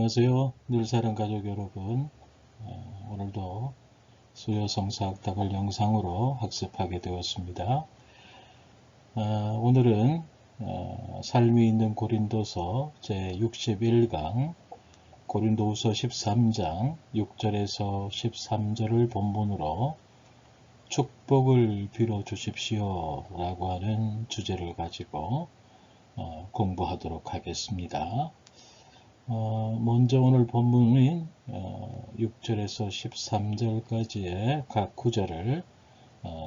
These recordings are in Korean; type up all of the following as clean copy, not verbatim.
안녕하세요. 늘사랑 가족 여러분. 오늘도 수요성사학답을 영상으로 학습하게 되었습니다. 오늘은 삶이 있는 고린도서 제61강 고린도후서 13장 6절에서 13절을 본문으로 축복을 빌어 주십시오 라고 하는 주제를 가지고 공부하도록 하겠습니다. 먼저 오늘 본문인 6절에서 13절까지의 각 구절을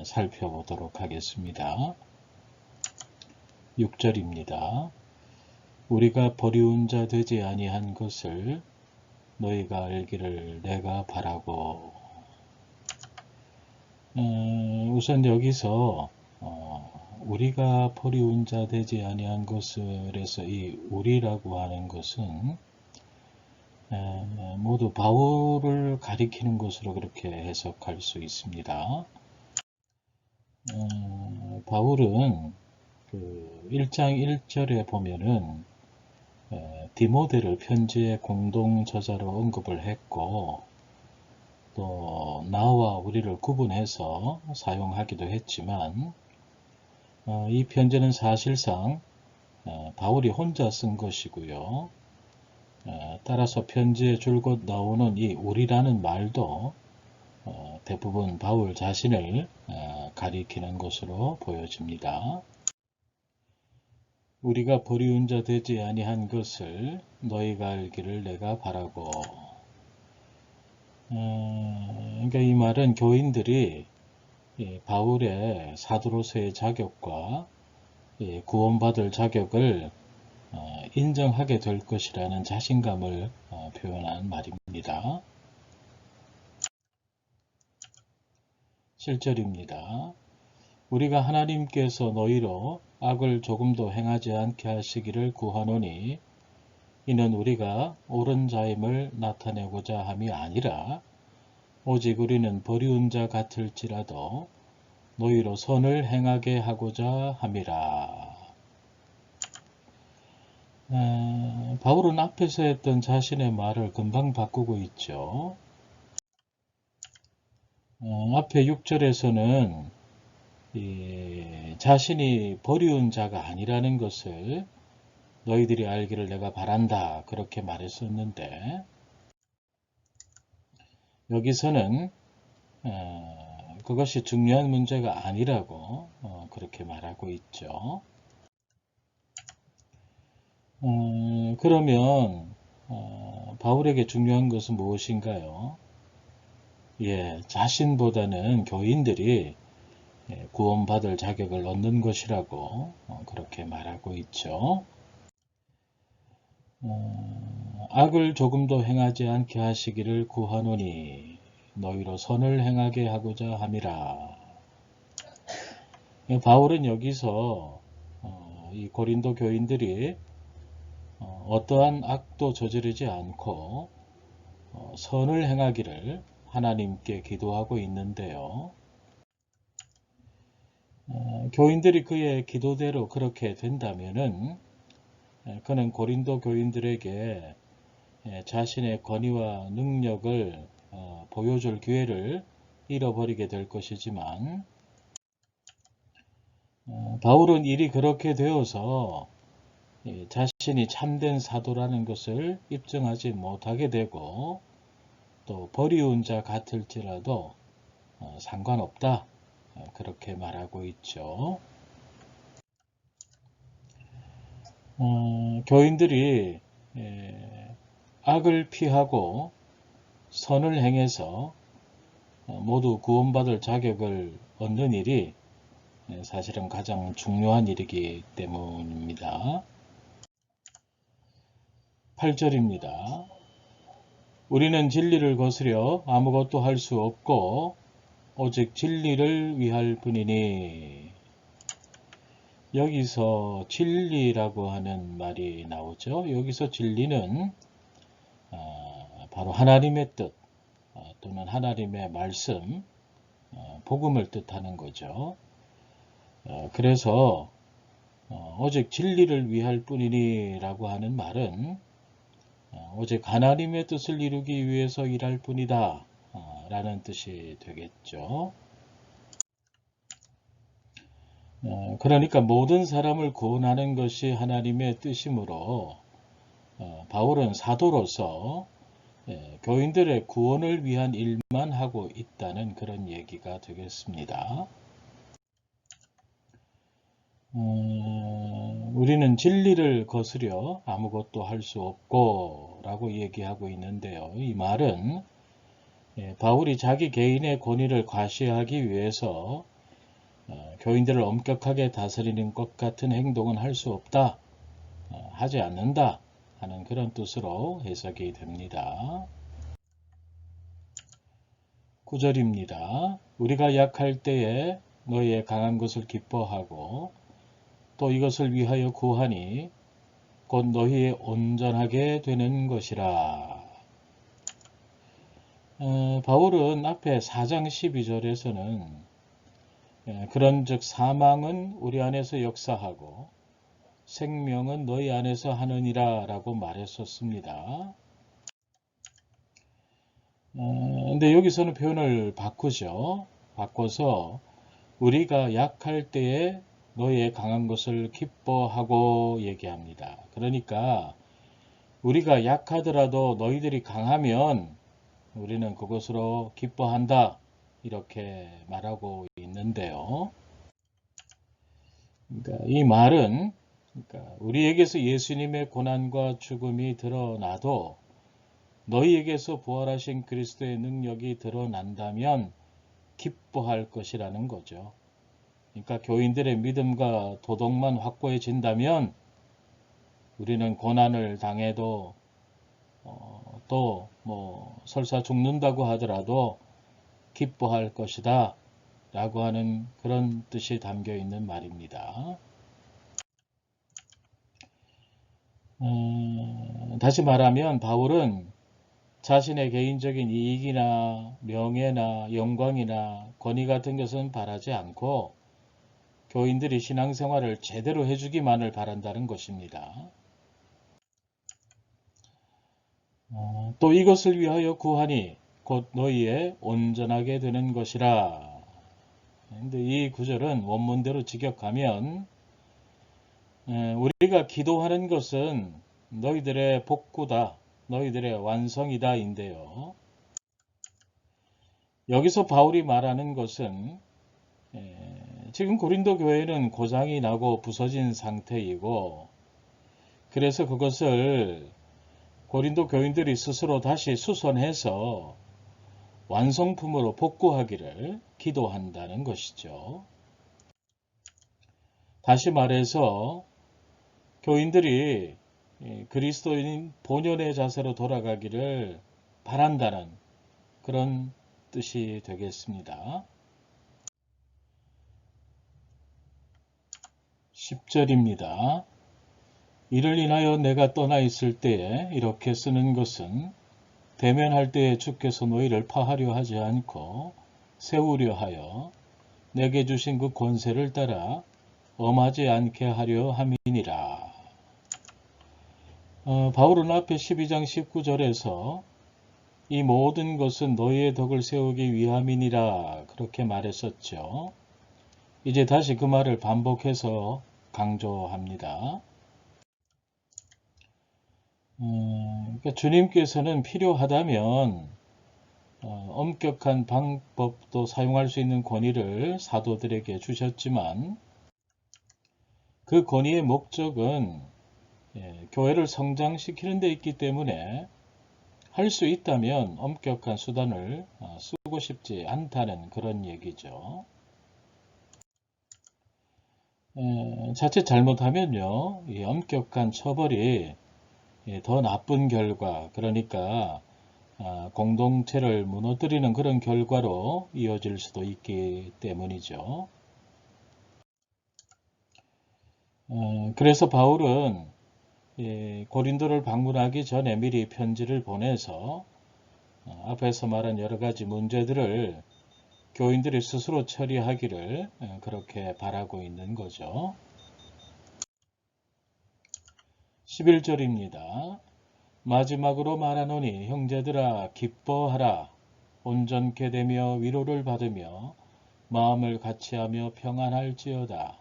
살펴보도록 하겠습니다. 6절입니다. 우리가 버리운 자 되지 아니한 것을 너희가 알기를 내가 바라고. 우선 여기서 우리가 버리운 자 되지 아니한 것을 해서 이 우리라고 하는 것은 모두 바울을 가리키는 것으로 그렇게 해석할 수 있습니다. 바울은 그 1장 1절에 보면은 디모데를 편지의 공동 저자로 언급을 했고 또 나와 우리를 구분해서 사용하기도 했지만 이 편지는 사실상 바울이 혼자 쓴 것이고요. 따라서 편지에 줄곧 나오는 이 우리라는 말도 대부분 바울 자신을 가리키는 것으로 보여집니다. 우리가 버리운 자 되지 아니한 것을 너희가 알기를 내가 바라고. 그러니까 이 말은 교인들이 바울의 사도로서의 자격과 구원받을 자격을 인정하게 될 것이라는 자신감을 표현한 말입니다. 7절입니다. 우리가 하나님께서 너희로 악을 조금도 행하지 않게 하시기를 구하노니 이는 우리가 옳은 자임을 나타내고자 함이 아니라 오직 우리는 버리운 자 같을지라도 너희로 선을 행하게 하고자 함이라. 바울은 앞에서 했던 자신의 말을 금방 바꾸고 있죠. 앞에 6절에서는 자신이 버리운 자가 아니라는 것을 너희들이 알기를 내가 바란다 그렇게 말했었는데 여기서는 그것이 중요한 문제가 아니라고 그렇게 말하고 있죠. 그러면 바울에게 중요한 것은 무엇인가요? 자신보다는 교인들이 구원받을 자격을 얻는 것이라고 그렇게 말하고 있죠. 악을 조금도 행하지 않게 하시기를 구하노니 너희로 선을 행하게 하고자 함이라. 바울은 여기서 이 고린도 교인들이 어떠한 악도 저지르지 않고 선을 행하기를 하나님께 기도하고 있는데요. 교인들이 그의 기도대로 그렇게 된다면은 그는 고린도 교인들에게 자신의 권위와 능력을 보여줄 기회를 잃어버리게 될 것이지만 바울은 일이 그렇게 되어서 자신이 참된 사도라는 것을 입증하지 못하게 되고 또 버리운 자 같을지라도 상관없다 그렇게 말하고 있죠. 교인들이 악을 피하고 선을 행해서 모두 구원받을 자격을 얻는 일이 사실은 가장 중요한 일이기 때문입니다. 8절입니다. 우리는 진리를 거스려 아무것도 할 수 없고 오직 진리를 위할 뿐이니. 여기서 진리라고 하는 말이 나오죠. 여기서 진리는 바로 하나님의 뜻 또는 하나님의 말씀, 복음을 뜻하는 거죠. 그래서 오직 진리를 위할 뿐이니 라고 하는 말은 오직 하나님의 뜻을 이루기 위해서 일할 뿐이다 라는 뜻이 되겠죠. 그러니까 모든 사람을 구원하는 것이 하나님의 뜻이므로 바울은 사도로서 교인들의 구원을 위한 일만 하고 있다는 그런 얘기가 되겠습니다. 우리는 진리를 거스려 아무것도 할 수 없고 라고 얘기하고 있는데요. 이 말은 바울이 자기 개인의 권위를 과시하기 위해서 교인들을 엄격하게 다스리는 것 같은 행동은 할 수 없다, 하지 않는다 하는 그런 뜻으로 해석이 됩니다. 9절입니다. 우리가 약할 때에 너희의 강한 것을 기뻐하고 또 이것을 위하여 구하니 곧 너희의 온전하게 되는 것이라. 바울은 앞에 4장 12절에서는 그런즉 사망은 우리 안에서 역사하고 생명은 너희 안에서 하느니라 라고 말했었습니다. 근데 여기서는 표현을 바꾸죠. 바꿔서 우리가 약할 때에 너희의 강한 것을 기뻐하고 얘기합니다. 그러니까 우리가 약하더라도 너희들이 강하면 우리는 그것으로 기뻐한다, 이렇게 말하고 있는데요. 그러니까 이 말은 우리에게서 예수님의 고난과 죽음이 드러나도 너희에게서 부활하신 그리스도의 능력이 드러난다면 기뻐할 것이라는 거죠. 그러니까 교인들의 믿음과 도덕만 확고해진다면 우리는 고난을 당해도 또 설사 죽는다고 하더라도 기뻐할 것이다 라고 하는 그런 뜻이 담겨 있는 말입니다. 다시 말하면 바울은 자신의 개인적인 이익이나 명예나 영광이나 권위 같은 것은 바라지 않고 교인들이 신앙생활을 제대로 해주기만을 바란다는 것입니다. 또 이것을 위하여 구하니 곧 너희의 온전하게 되는 것이라. 근데 이 구절은 원문대로 직역하면 우리가 기도하는 것은 너희들의 복구다, 너희들의 완성이다 인데요. 여기서 바울이 말하는 것은 지금 고린도 교회는 고장이 나고 부서진 상태이고, 그래서 그것을 고린도 교인들이 스스로 다시 수선해서 완성품으로 복구하기를 기도한다는 것이죠. 다시 말해서 교인들이 그리스도인 본연의 자세로 돌아가기를 바란다는 그런 뜻이 되겠습니다. 10절입니다. 이를 인하여 내가 떠나 있을 때에 이렇게 쓰는 것은 대면할 때에 주께서 너희를 파하려 하지 않고 세우려 하여 내게 주신 그 권세를 따라 엄하지 않게 하려 함이니라. 바울은 앞에 12장 19절에서 이 모든 것은 너희의 덕을 세우기 위함이니라 그렇게 말했었죠. 이제 다시 그 말을 반복해서 강조합니다. 그러니까 주님께서는 필요하다면 엄격한 방법도 사용할 수 있는 권위를 사도들에게 주셨지만 그 권위의 목적은 교회를 성장시키는 데 있기 때문에 할 수 있다면 엄격한 수단을 쓰고 싶지 않다는 그런 얘기죠. 자칫 잘못하면요, 이 엄격한 처벌이 더 나쁜 결과, 그러니까 공동체를 무너뜨리는 그런 결과로 이어질 수도 있기 때문이죠. 그래서 바울은 고린도를 방문하기 전에 미리 편지를 보내서 앞에서 말한 여러 가지 문제들을 교인들이 스스로 처리하기를 그렇게 바라고 있는 거죠. 11절입니다. 마지막으로 말하노니 형제들아 기뻐하라. 온전케 되며 위로를 받으며 마음을 같이하며 평안할지어다.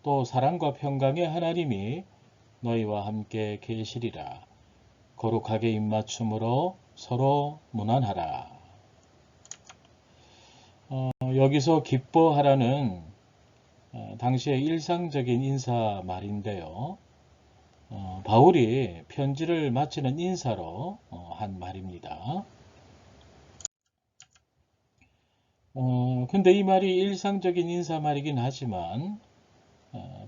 또 사랑과 평강의 하나님이 너희와 함께 계시리라. 거룩하게 입맞춤으로 서로 문안하라. 여기서 기뻐하라는 당시의 일상적인 인사 말인데요. 바울이 편지를 마치는 인사로 한 말입니다. 근데 이 말이 일상적인 인사말이긴 하지만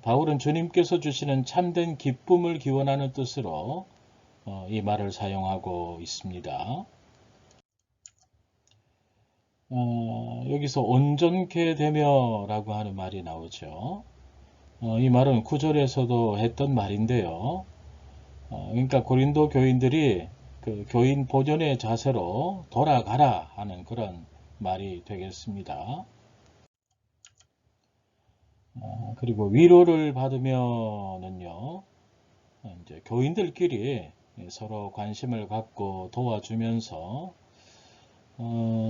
바울은 주님께서 주시는 참된 기쁨을 기원하는 뜻으로 이 말을 사용하고 있습니다. 여기서 온전케 되며 라고 하는 말이 나오죠. 이 말은 9절에서도 했던 말인데요. 그러니까 고린도 교인들이 그 교인 보존의 자세로 돌아가라 하는 그런 말이 되겠습니다. 그리고 위로를 받으면은요, 이제 교인들끼리 서로 관심을 갖고 도와주면서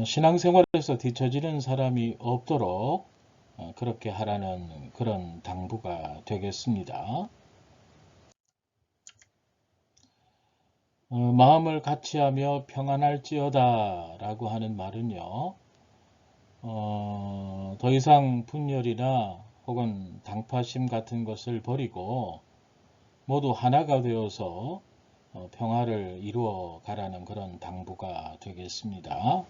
신앙생활에서 뒤처지는 사람이 없도록 그렇게 하라는 그런 당부가 되겠습니다. 마음을 같이하며 평안할지어다 라고 하는 말은요. 더 이상 분열이나 혹은 당파심 같은 것을 버리고 모두 하나가 되어서 평화를 이루어 가라는 그런 당부가 되겠습니다.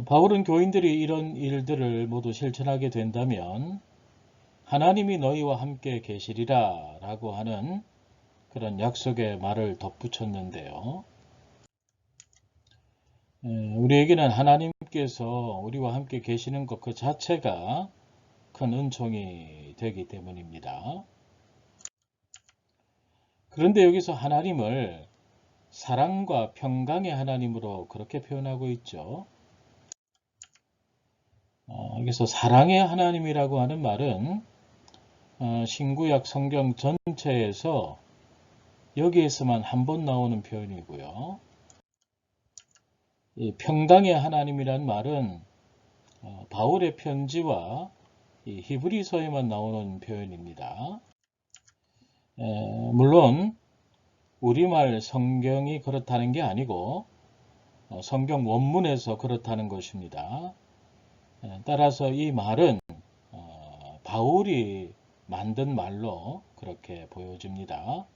바울은 교인들이 이런 일들을 모두 실천하게 된다면 하나님이 너희와 함께 계시리라 라고 하는 그런 약속의 말을 덧붙였는데요. 우리에게는 하나님께서 우리와 함께 계시는 것 그 자체가 큰 은총이 되기 때문입니다. 그런데 여기서 하나님을 사랑과 평강의 하나님으로 그렇게 표현하고 있죠. 여기서 사랑의 하나님이라고 하는 말은 신구약 성경 전체에서 여기에서만 한 번 나오는 표현이고요. 이 평강의 하나님이란 말은 바울의 편지와 이 히브리서에만 나오는 표현입니다. 물론 우리말 성경이 그렇다는 게 아니고 성경 원문에서 그렇다는 것입니다. 따라서 이 말은 바울이 만든 말로 그렇게 보여집니다.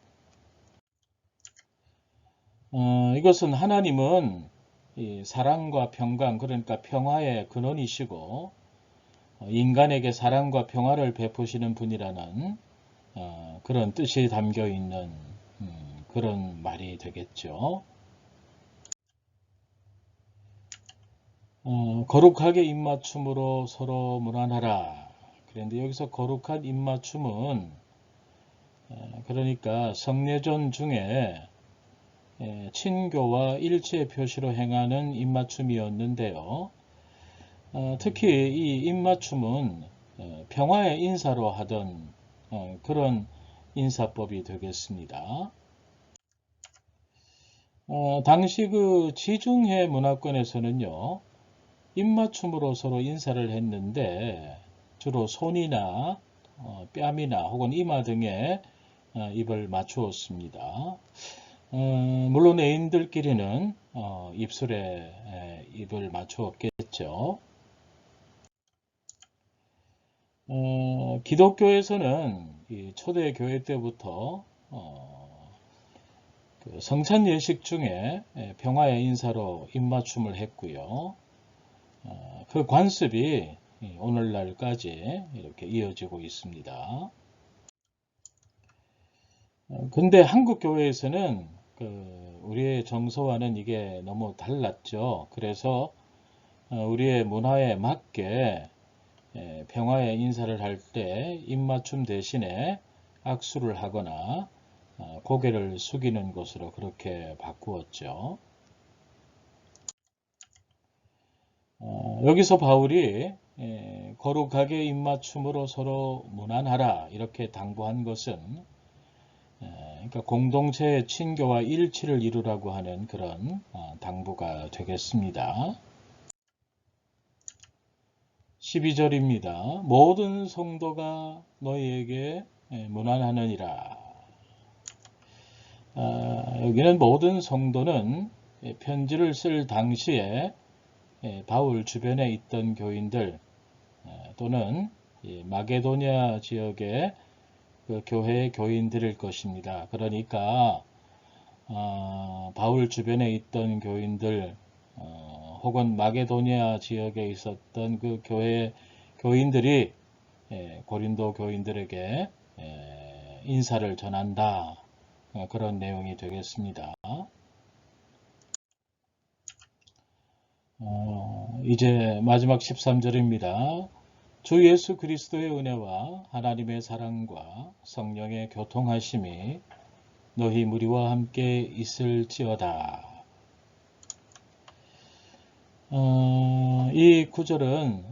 이것은 하나님은 이 사랑과 평강, 그러니까 평화의 근원이시고 인간에게 사랑과 평화를 베푸시는 분이라는 그런 뜻이 담겨 있는 그런 말이 되겠죠. 거룩하게 입맞춤으로 서로 문안하라. 그런데 여기서 거룩한 입맞춤은 그러니까 성례전 중에 친교와 일치의 표시로 행하는 입맞춤이었는데요. 특히 이 입맞춤은 평화의 인사로 하던 그런 인사법이 되겠습니다. 당시 그 지중해 문화권에서는요, 입맞춤으로 서로 인사를 했는데 주로 손이나 뺨이나 혹은 이마 등에 입을 맞추었습니다. 물론 애인들끼리는 입술에 입을 맞추었겠죠. 기독교에서는 이 초대 교회 때부터 그 성찬 예식 중에 평화의 인사로 입맞춤을 했고요. 그 관습이 오늘날까지 이렇게 이어지고 있습니다. 근데 한국 교회에서는 우리의 정서와는 이게 너무 달랐죠. 그래서 우리의 문화에 맞게 평화의 인사를 할 때 입맞춤 대신에 악수를 하거나 고개를 숙이는 것으로 그렇게 바꾸었죠. 여기서 바울이 거룩하게 입맞춤으로 서로 문안하라 이렇게 당부한 것은 그러니까 공동체의 친교와 일치를 이루라고 하는 그런 당부가 되겠습니다. 12절입니다. 모든 성도가 너희에게 문안하느니라. 여기는 모든 성도는 편지를 쓸 당시에 바울 주변에 있던 교인들 또는 마게도냐 지역의 그 교회의 교인들일 것입니다. 그러니까 바울 주변에 있던 교인들 혹은 마게도니아 지역에 있었던 그 교회 교인들이 고린도 교인들에게 인사를 전한다. 그런 내용이 되겠습니다. 이제 마지막 13절입니다. 주 예수 그리스도의 은혜와 하나님의 사랑과 성령의 교통하심이 너희 무리와 함께 있을지어다. 이 구절은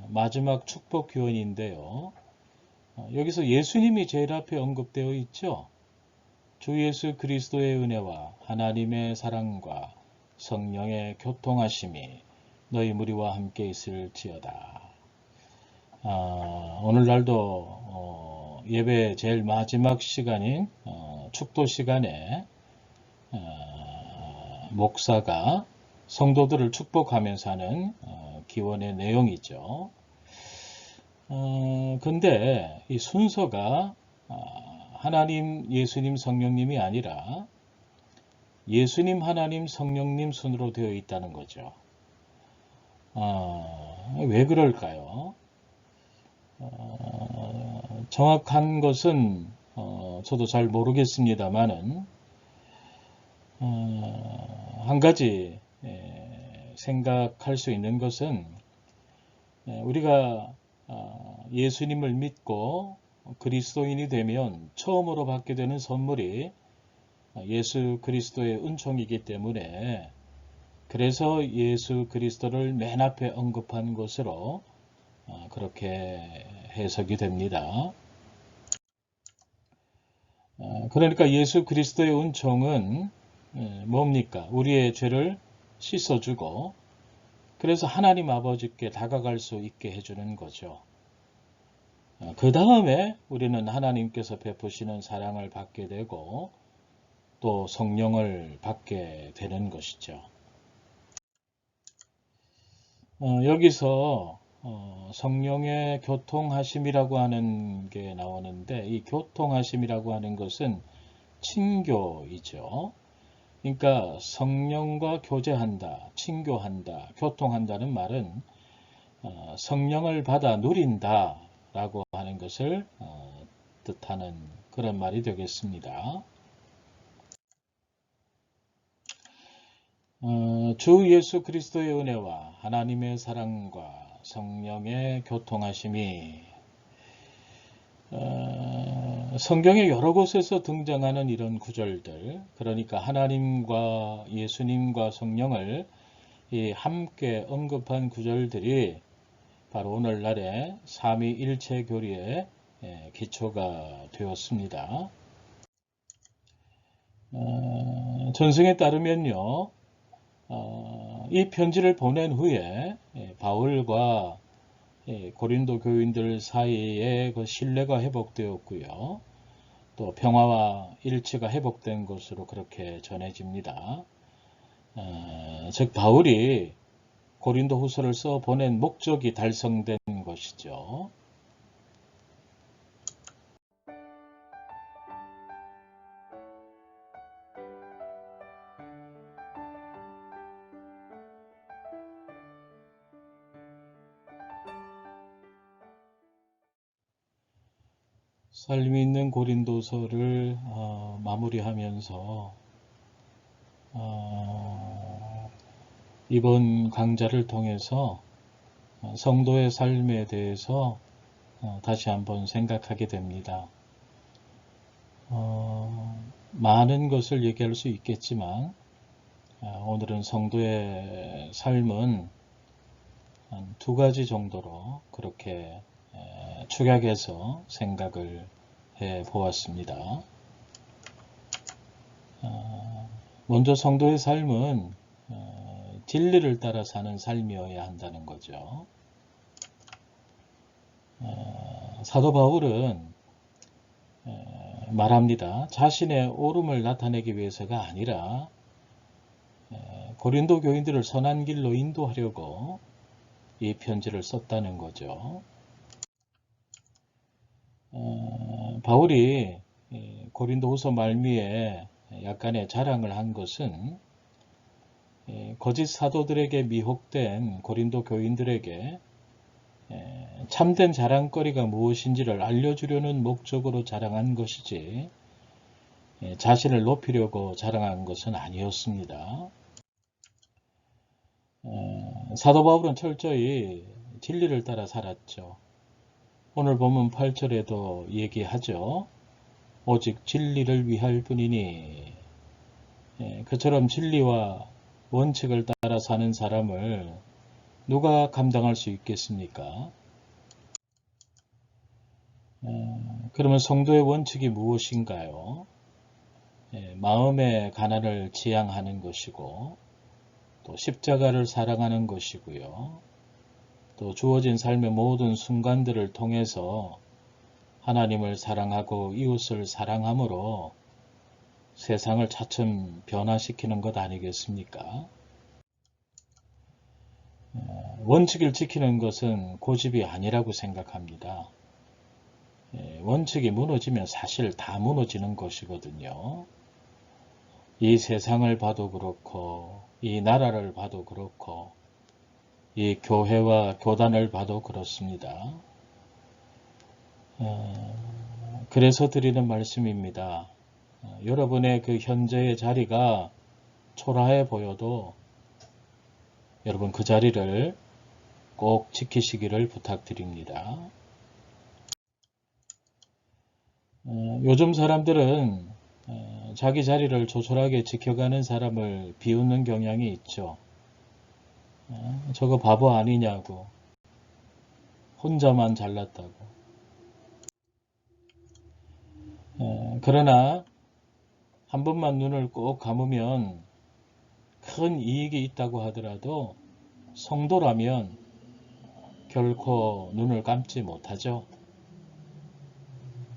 마지막 축복 교훈인데요. 여기서 예수님이 제일 앞에 언급되어 있죠. 주 예수 그리스도의 은혜와 하나님의 사랑과 성령의 교통하심이 너희 무리와 함께 있을지어다. 오늘날도 예배 제일 마지막 시간인 축도 시간에 목사가 성도들을 축복하면서 하는 기원의 내용이죠. 근데 이 순서가 하나님, 예수님, 성령님이 아니라 예수님, 하나님, 성령님 순으로 되어 있다는 거죠. 왜 그럴까요? 정확한 것은 저도 잘 모르겠습니다만은 한 가지 생각할 수 있는 것은 우리가 예수님을 믿고 그리스도인이 되면 처음으로 받게 되는 선물이 예수 그리스도의 은총이기 때문에 그래서 예수 그리스도를 맨 앞에 언급한 것으로 그렇게 해석이 됩니다. 그러니까 예수 그리스도의 은총은 뭡니까? 우리의 죄를 씻어주고 그래서 하나님 아버지께 다가갈 수 있게 해주는 거죠. 그 다음에 우리는 하나님께서 베푸시는 사랑을 받게 되고 또 성령을 받게 되는 것이죠. 여기서 성령의 교통하심이라고 하는 게 나오는데 이 교통하심이라고 하는 것은 친교이죠. 그러니까 성령과 교제한다, 친교한다, 교통한다는 말은 성령을 받아 누린다 라고 하는 것을 뜻하는 그런 말이 되겠습니다. 주 예수 그리스도의 은혜와 하나님의 사랑과 성령의 교통하심이 성경의 여러 곳에서 등장하는 이런 구절들, 그러니까 하나님과 예수님과 성령을 함께 언급한 구절들이 바로 오늘날의 삼위일체 교리의 기초가 되었습니다. 전승에 따르면요, 이 편지를 보낸 후에 바울과 고린도 교인들 사이에 그 신뢰가 회복되었고요. 또 평화와 일치가 회복된 것으로 그렇게 전해집니다. 즉 바울이 고린도 후서를 써 보낸 목적이 달성된 것이죠. 삶이 있는 고린도서를 마무리하면서 이번 강좌를 통해서 성도의 삶에 대해서 다시 한번 생각하게 됩니다. 많은 것을 얘기할 수 있겠지만 오늘은 성도의 삶은 한 두 가지 정도로 그렇게 축약해서 생각을 해 보았습니다. 먼저 성도의 삶은 진리를 따라 사는 삶이어야 한다는 거죠. 사도 바울은 말합니다. 자신의 옳음을 나타내기 위해서가 아니라 고린도 교인들을 선한 길로 인도하려고 이 편지를 썼다는 거죠. 바울이 고린도후서 말미에 약간의 자랑을 한 것은 거짓 사도들에게 미혹된 고린도 교인들에게 참된 자랑거리가 무엇인지를 알려주려는 목적으로 자랑한 것이지 자신을 높이려고 자랑한 것은 아니었습니다. 사도 바울은 철저히 진리를 따라 살았죠. 오늘 보면 8절에도 얘기하죠. 오직 진리를 위할 뿐이니. 그처럼 진리와 원칙을 따라 사는 사람을 누가 감당할 수 있겠습니까? 그러면 성도의 원칙이 무엇인가요? 마음의 가난을 지향하는 것이고 또 십자가를 사랑하는 것이고요. 또 주어진 삶의 모든 순간들을 통해서 하나님을 사랑하고 이웃을 사랑함으로 세상을 차츰 변화시키는 것 아니겠습니까? 원칙을 지키는 것은 고집이 아니라고 생각합니다. 원칙이 무너지면 사실 다 무너지는 것이거든요. 이 세상을 봐도 그렇고 이 나라를 봐도 그렇고 이 교회와 교단을 봐도 그렇습니다. 그래서 드리는 말씀입니다. 여러분의 그 현재의 자리가 초라해 보여도 여러분 그 자리를 꼭 지키시기를 부탁드립니다. 요즘 사람들은 자기 자리를 조촐하게 지켜가는 사람을 비웃는 경향이 있죠. 저거 바보 아니냐고, 혼자만 잘났다고. 그러나 한 번만 눈을 꼭 감으면 큰 이익이 있다고 하더라도 성도라면 결코 눈을 감지 못하죠.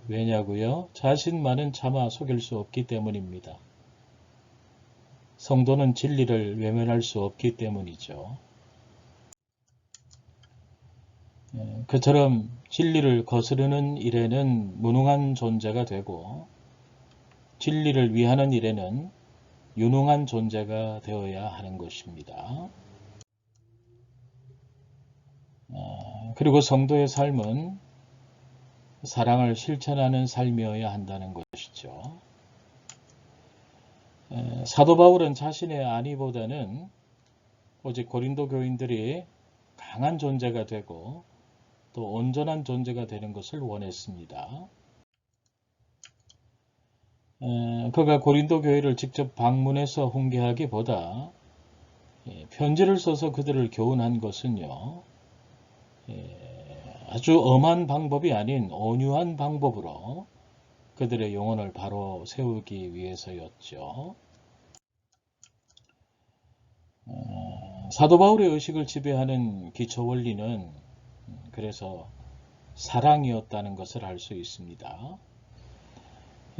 왜냐고요? 자신만은 차마 속일 수 없기 때문입니다. 성도는 진리를 외면할 수 없기 때문이죠. 그처럼 진리를 거스르는 일에는 무능한 존재가 되고 진리를 위하는 일에는 유능한 존재가 되어야 하는 것입니다. 그리고 성도의 삶은 사랑을 실천하는 삶이어야 한다는 것이죠. 사도 바울은 자신의 안위보다는 오직 고린도 교인들이 강한 존재가 되고 또 온전한 존재가 되는 것을 원했습니다. 그가 고린도 교회를 직접 방문해서 훈계하기보다 편지를 써서 그들을 교훈한 것은요. 아주 엄한 방법이 아닌 온유한 방법으로 그들의 영혼을 바로 세우기 위해서였죠. 사도 바울의 의식을 지배하는 기초 원리는 그래서 사랑이었다는 것을 알 수 있습니다.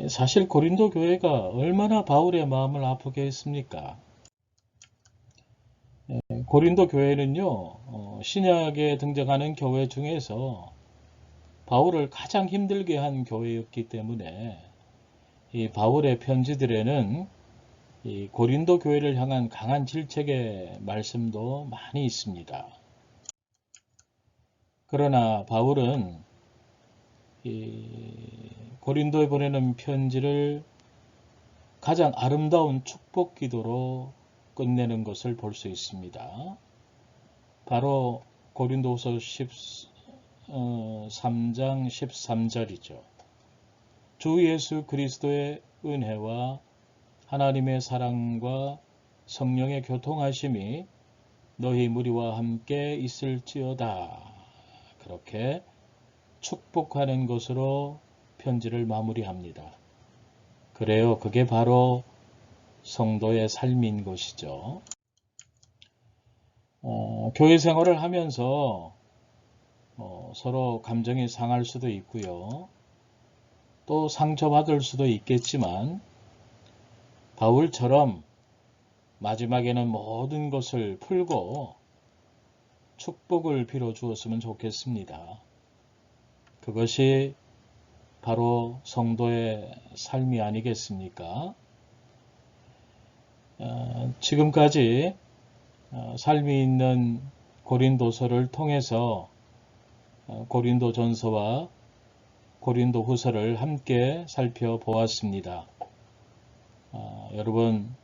사실 고린도 교회가 얼마나 바울의 마음을 아프게 했습니까? 고린도 교회는요, 신약에 등장하는 교회 중에서 바울을 가장 힘들게 한 교회였기 때문에 이 바울의 편지들에는 이 고린도 교회를 향한 강한 질책의 말씀도 많이 있습니다. 그러나 바울은 이 고린도에 보내는 편지를 가장 아름다운 축복 기도로 끝내는 것을 볼 수 있습니다. 바로 고린도후서 13장 13절이죠. 주 예수 그리스도의 은혜와 하나님의 사랑과 성령의 교통하심이 너희 무리와 함께 있을지어다. 그렇게 축복하는 것으로 편지를 마무리합니다. 그래요. 그게 바로 성도의 삶인 것이죠. 교회 생활을 하면서 서로 감정이 상할 수도 있고요. 또 상처받을 수도 있겠지만 바울처럼 마지막에는 모든 것을 풀고 축복을 빌어 주었으면 좋겠습니다. 그것이 바로 성도의 삶이 아니겠습니까? 지금까지 삶이 있는 고린도서를 통해서 고린도전서와 고린도후서를 함께 살펴보았습니다. 여러분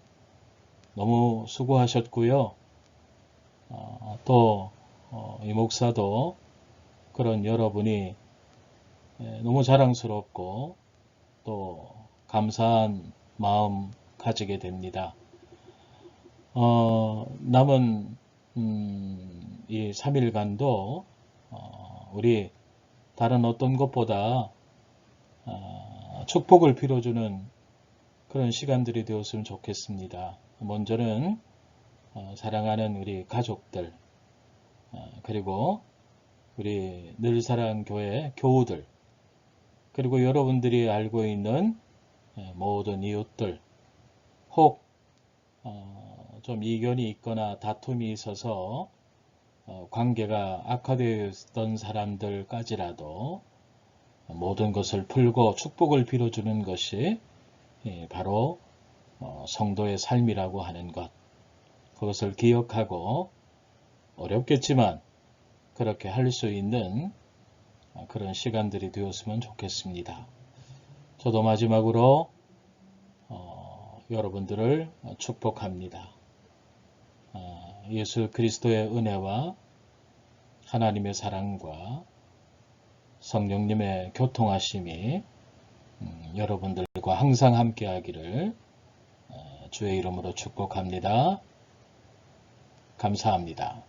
너무 수고하셨고요. 또 이 목사도 그런 여러분이 너무 자랑스럽고 또 감사한 마음 가지게 됩니다. 남은 이 3일간도 우리 다른 어떤 것보다 축복을 빌어주는 그런 시간들이 되었으면 좋겠습니다. 먼저는 사랑하는 우리 가족들, 그리고 우리 늘사랑교회 교우들, 그리고 여러분들이 알고 있는 모든 이웃들, 혹 좀 이견이 있거나 다툼이 있어서 관계가 악화되었던 사람들까지라도 모든 것을 풀고 축복을 빌어주는 것이 바로 성도의 삶이라고 하는 것, 그것을 기억하고 어렵겠지만 그렇게 할 수 있는 그런 시간들이 되었으면 좋겠습니다. 저도 마지막으로 여러분들을 축복합니다. 예수 그리스도의 은혜와 하나님의 사랑과 성령님의 교통하심이 여러분들과 항상 함께 하기를 주의 이름으로 축복합니다. 감사합니다.